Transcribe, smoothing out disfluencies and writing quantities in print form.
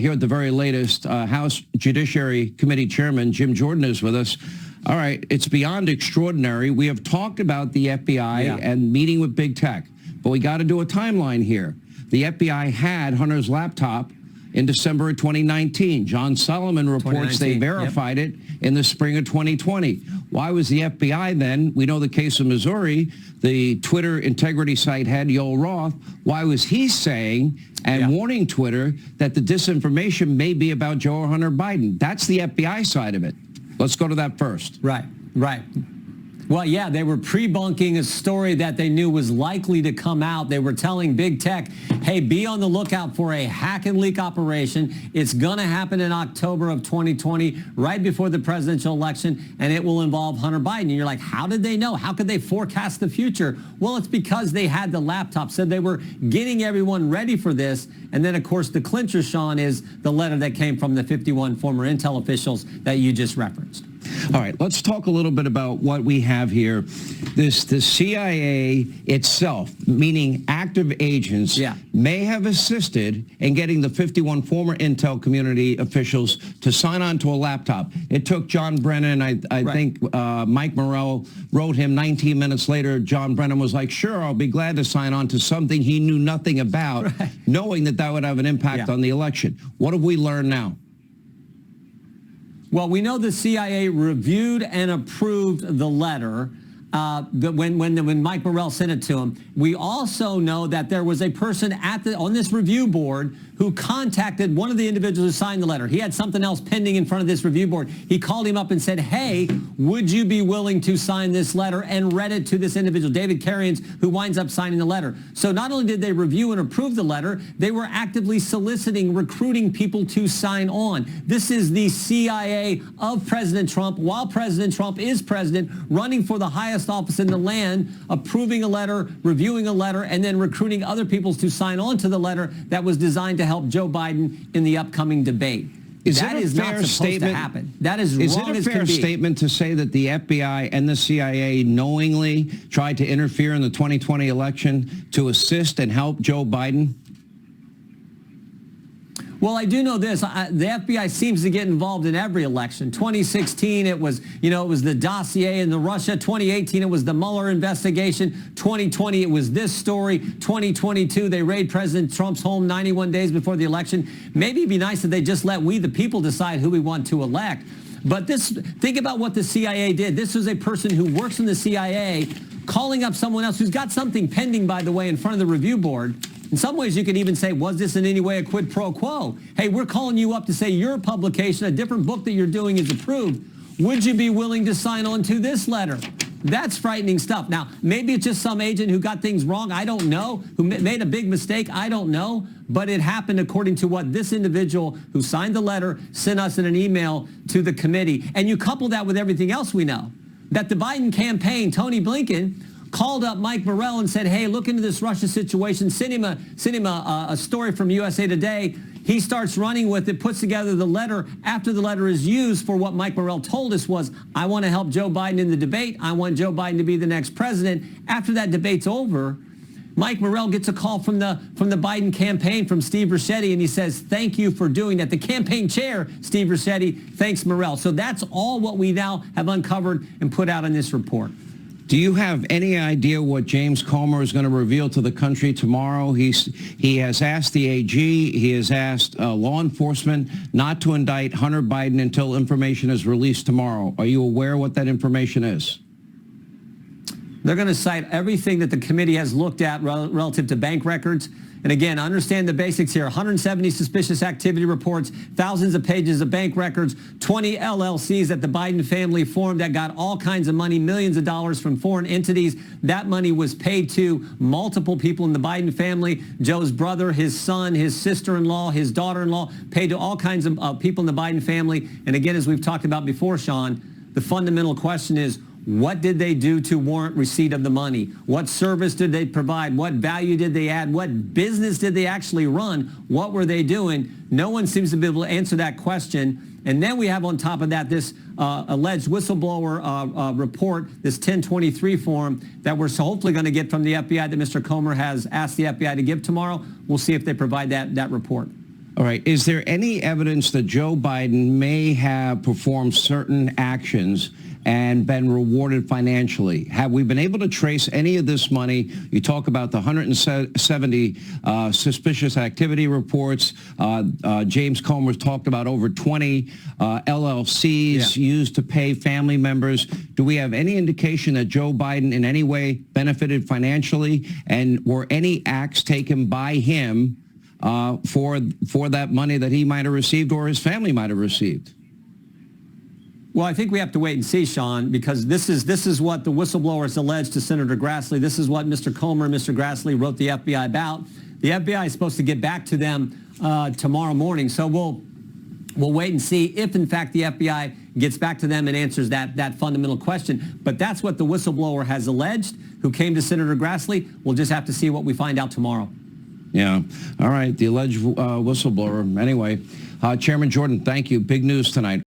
here at the very latest. House Judiciary Committee Chairman Jim Jordan is with us. All right, it's beyond extraordinary. We have talked about the FBI and meeting with big tech, but we got to do a timeline here. The FBI had Hunter's laptop in December of 2019. John Solomon reports they verified it in the spring of 2020. Why was the FBI then? We know the case of Missouri, the Twitter integrity site head, Yoel Roth. Why was he saying and warning Twitter that the disinformation may be about Joe or Hunter Biden? That's the FBI side of it. Let's go to that first. Right. Well, yeah, they were pre-bunking a story that they knew was likely to come out. They were telling big tech, hey, be on the lookout for a hack and leak operation. It's going to happen in October of 2020, right before the presidential election, and it will involve Hunter Biden. And you're like, how did they know? How could they forecast the future? Well, it's because they had the laptop, so they were getting everyone ready for this. And then, of course, the clincher, Sean, is the letter that came from the 51 former intel officials that you just referenced. All right, let's talk a little bit about what we have here. The CIA itself, meaning active agents, may have assisted in getting the 51 former intel community officials to sign on to a laptop. It took John Brennan, I think Mike Morrell wrote him 19 minutes later. John Brennan was like, sure, I'll be glad to sign on to something he knew nothing about, knowing that that would have an impact on the election. What have we learned now? Well, we know the CIA reviewed and approved the letter when Mike Morrell sent it to him. We also know that there was a person on this review board who contacted one of the individuals who signed the letter. He had something else pending in front of this review board. He called him up and said, hey, would you be willing to sign this letter, and read it to this individual, David Carians, who winds up signing the letter. So not only did they review and approve the letter, they were actively soliciting, recruiting people to sign on. This is the CIA of President Trump, while President Trump is president, running for the highest office in the land, approving a letter, reviewing a letter, and then recruiting other people to sign on to the letter that was designed to help Joe Biden in the upcoming debate. That is not supposed to happen. That is wrong as can be. Is it a fair statement to say that the FBI and the CIA knowingly tried to interfere in the 2020 election to assist and help Joe Biden? Well, I do know this. The FBI seems to get involved in every election. 2016, it was the dossier in the Russia. 2018, it was the Mueller investigation. 2020, it was this story. 2022, they raid President Trump's home 91 days before the election. Maybe it'd be nice if they just let we, the people, decide who we want to elect. But think about what the CIA did. This was a person who works in the CIA calling up someone else who's got something pending, by the way, in front of the review board. In some ways, you could even say, was this in any way a quid pro quo? Hey, we're calling you up to say your publication, a different book that you're doing, is approved. Would you be willing to sign on to this letter? That's frightening stuff. Now, maybe it's just some agent who got things wrong. I don't know. Who made a big mistake. I don't know. But it happened according to what this individual who signed the letter sent us in an email to the committee. And you couple that with everything else we know, that the Biden campaign, Tony Blinken, called up Mike Morrell and said, hey, look into this Russia situation, send him a story from USA Today. He starts running with it, puts together the letter. After the letter is used for what Mike Morrell told us was, I want to help Joe Biden in the debate. I want Joe Biden to be the next president. After that debate's over, Mike Morrell gets a call from the Biden campaign from Steve Ricchetti, and he says, thank you for doing that. The campaign chair, Steve Ricchetti, thanks Morrell. So that's all what we now have uncovered and put out in this report. Do you have any idea what James Comer is going to reveal to the country tomorrow? He has asked the AG, he has asked law enforcement not to indict Hunter Biden until information is released tomorrow. Are you aware what that information is? They're going to cite everything that the committee has looked at relative to bank records. And again, understand the basics here. 170 suspicious activity reports, thousands of pages of bank records, 20 LLCs that the Biden family formed that got all kinds of money, millions of dollars from foreign entities. That money was paid to multiple people in the Biden family. Joe's brother, his son, his sister-in-law, his daughter-in-law, paid to all kinds of people in the Biden family. And again, as we've talked about before, Sean, the fundamental question is, what did they do to warrant receipt of the money? What service did they provide? What value did they add? What business did they actually run? What were they doing? No one seems to be able to answer that question. And then we have on top of that this alleged whistleblower report, this 1023 form that we're hopefully going to get from the FBI that Mr. Comer has asked the FBI to give tomorrow. We'll see if they provide that report. All right. Is there any evidence that Joe Biden may have performed certain actions and been rewarded financially? Have we been able to trace any of this money? You talk about the 170 suspicious activity reports. James Comer's talked about over 20 LLCs used to pay family members. Do we have any indication that Joe Biden in any way benefited financially, and were any acts taken by him for that money that he might have received or his family might have received? Well, I think we have to wait and see, Sean, because this is what the whistleblowers alleged to Senator Grassley. This is what Mr. Comer and Mr. Grassley wrote the FBI about. The FBI is supposed to get back to them tomorrow morning, so we'll wait and see if, in fact, the FBI gets back to them and answers that fundamental question. But that's what the whistleblower has alleged, who came to Senator Grassley. We'll just have to see what we find out tomorrow. Yeah. All right. The alleged whistleblower. Anyway, Chairman Jordan, thank you. Big news tonight.